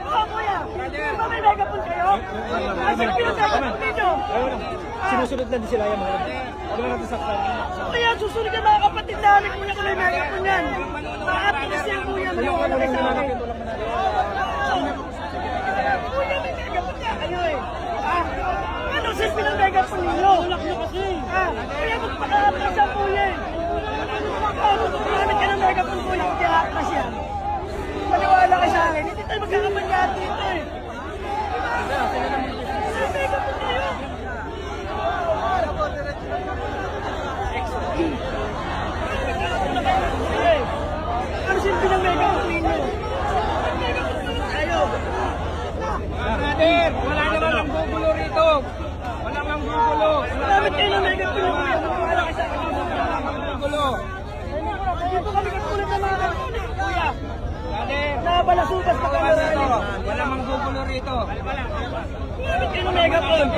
Oo, kuya. Di ba may megaphone kayo? Asan pinag-megaphone ninyo? Sinusunod lang din sila yung mga. Ano na natin saktan? Kaya susunod ka mga kapatid namin, kuya, kung may megaphone yan. Nakatinis yan, kuya. Maniwala kayo sa akin. Kuya, may megaphone ka kayo eh. Ano sis pinag-megaphone ninyo? Tulak nyo kasi. Kuya, magpaka-atras yan, kuya. Gumamit ka ng megaphone, kuya, kung kaya-atras yan. Maniwala kayo sa akin. Hindi tayo magkakapanyahan dito eh. May megaphone kayo. Ano silbi ng megaphone ninyo? Kayo. Brother, wala naman ang gugulo rito. Wala nang gugulo. Dapat kayo ng megaphone yung kuya. Maniwala kayo sa akin. Wala nang gugulo. Dito kami katulad ng mga kuya. Brother, Nabalasutas pa kami rally. wala mang gugulo rito. Dapat kayo ng megaphone.